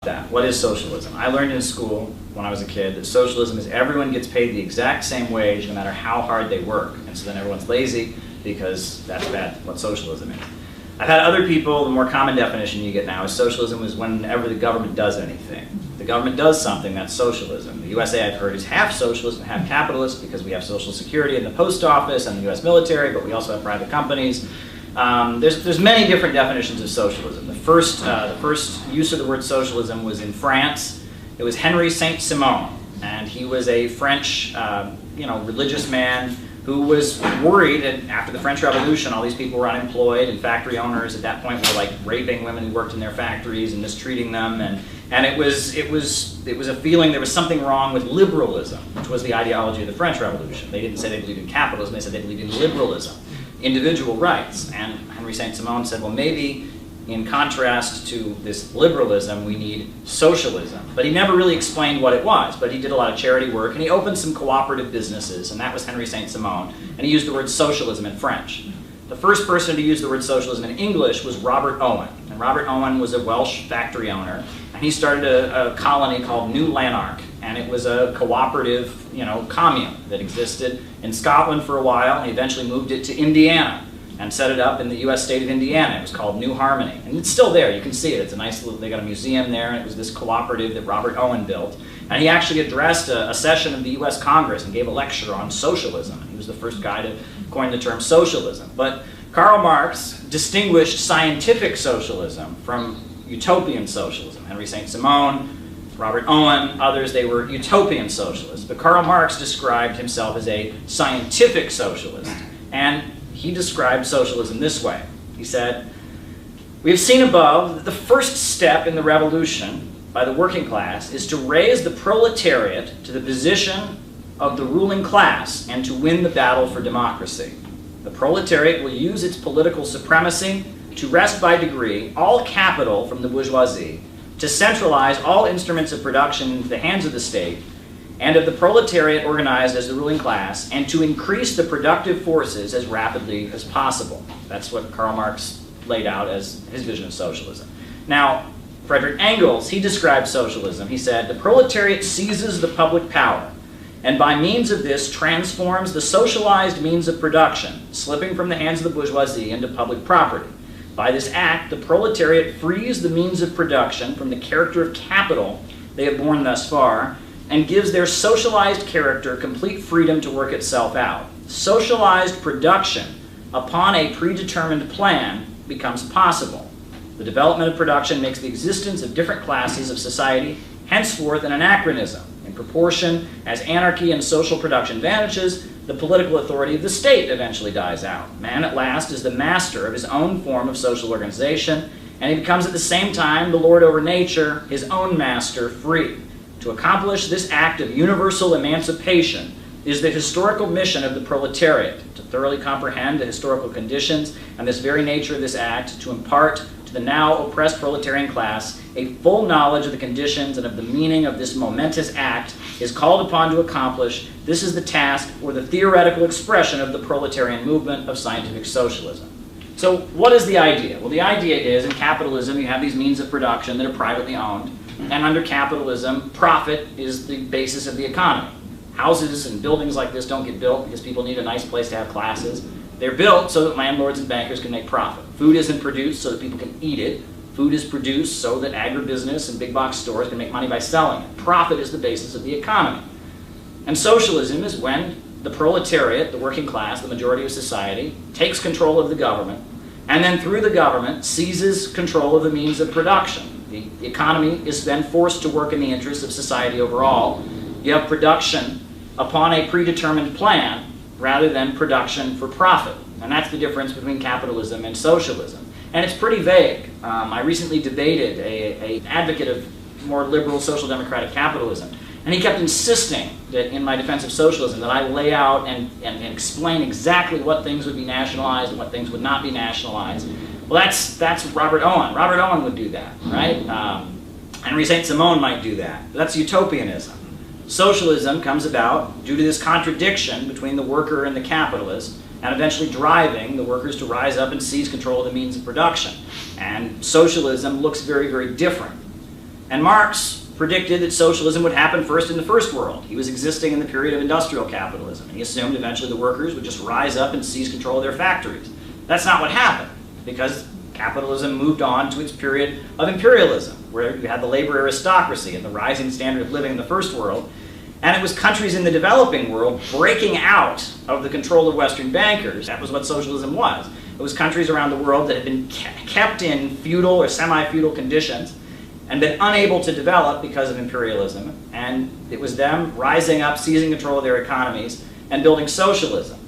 that. What is socialism? I learned in school when I was a kid that socialism is everyone gets paid the exact same wage no matter how hard they work. And so then everyone's lazy because that's what socialism is. I've had other people, the more common definition you get now is socialism is whenever the government does anything. The government does something, that's socialism. The USA, I've heard, is half socialist and half capitalist because we have Social Security and the post office and the US military, but we also have private companies. There's many different definitions of socialism. The first use of the word socialism was in France. It was Henry Saint-Simon, and he was a French religious man who was worried that after the French Revolution, all these people were unemployed, and factory owners at that point were like raping women who worked in their factories and mistreating them, and it was a feeling there was something wrong with liberalism, which was the ideology of the French Revolution. They didn't say they believed in capitalism; they said they believed in liberalism, individual rights. And Henry Saint-Simon said, well, maybe in contrast to this liberalism, we need socialism. But he never really explained what it was, but he did a lot of charity work, and he opened some cooperative businesses, and that was Henry Saint-Simon, and he used the word socialism in French. The first person to use the word socialism in English was Robert Owen, and Robert Owen was a Welsh factory owner, and he started a colony called New Lanark, and it was a cooperative, commune that existed in Scotland for a while, and he eventually moved it to Indiana, and set it up in the US state of Indiana. It was called New Harmony. And it's still there, you can see it. It's a nice little, they got a museum there, and it was this cooperative that Robert Owen built. And he actually addressed a session of the US Congress and gave a lecture on socialism. And he was the first guy to coin the term socialism. But Karl Marx distinguished scientific socialism from utopian socialism. Henry Saint-Simon, Robert Owen, others, they were utopian socialists. But Karl Marx described himself as a scientific socialist. And he described socialism this way. He said, we have seen above that the first step in the revolution by the working class is to raise the proletariat to the position of the ruling class and to win the battle for democracy. The proletariat will use its political supremacy to wrest by degree all capital from the bourgeoisie, to centralize all instruments of production into the hands of the state, and of the proletariat organized as the ruling class, and to increase the productive forces as rapidly as possible. That's what Karl Marx laid out as his vision of socialism. Now, Friedrich Engels, he described socialism. He said, the proletariat seizes the public power, and by means of this transforms the socialized means of production, slipping from the hands of the bourgeoisie into public property. By this act, the proletariat frees the means of production from the character of capital they have borne thus far, and gives their socialized character complete freedom to work itself out. Socialized production upon a predetermined plan becomes possible. The development of production makes the existence of different classes of society henceforth an anachronism. In proportion as anarchy and social production vanishes, the political authority of the state eventually dies out. Man at last is the master of his own form of social organization, and he becomes at the same time the lord over nature, his own master, free. To accomplish this act of universal emancipation is the historical mission of the proletariat, to thoroughly comprehend the historical conditions and this very nature of this act, to impart to the now oppressed proletarian class a full knowledge of the conditions and of the meaning of this momentous act is called upon to accomplish. This is the task or the theoretical expression of the proletarian movement of scientific socialism. So what is the idea? Well, the idea is in capitalism you have these means of production that are privately owned. And under capitalism, profit is the basis of the economy. Houses and buildings like this don't get built because people need a nice place to have classes. They're built so that landlords and bankers can make profit. Food isn't produced so that people can eat it. Food is produced so that agribusiness and big box stores can make money by selling it. Profit is the basis of the economy. And socialism is when the proletariat, the working class, the majority of society, takes control of the government, and then through the government seizes control of the means of production. The economy is then forced to work in the interests of society overall. You have production upon a predetermined plan rather than production for profit. And that's the difference between capitalism and socialism. And it's pretty vague. I recently debated an advocate of more liberal social democratic capitalism, and he kept insisting that in my defense of socialism that I lay out and explain exactly what things would be nationalized and what things would not be nationalized. Well, that's Robert Owen. Robert Owen would do that, right? Henry Saint-Simon might do that. But that's utopianism. Socialism comes about due to this contradiction between the worker and the capitalist, and eventually driving the workers to rise up and seize control of the means of production. And socialism looks very, very different. And Marx predicted that socialism would happen first in the first world. He was existing in the period of industrial capitalism, and he assumed eventually the workers would just rise up and seize control of their factories. That's not what happened, because capitalism moved on to its period of imperialism, where you had the labor aristocracy and the rising standard of living in the first world, and it was countries in the developing world breaking out of the control of Western bankers. That was what socialism was. It was countries around the world that had been kept in feudal or semi-feudal conditions and been unable to develop because of imperialism, and it was them rising up, seizing control of their economies, and building socialism.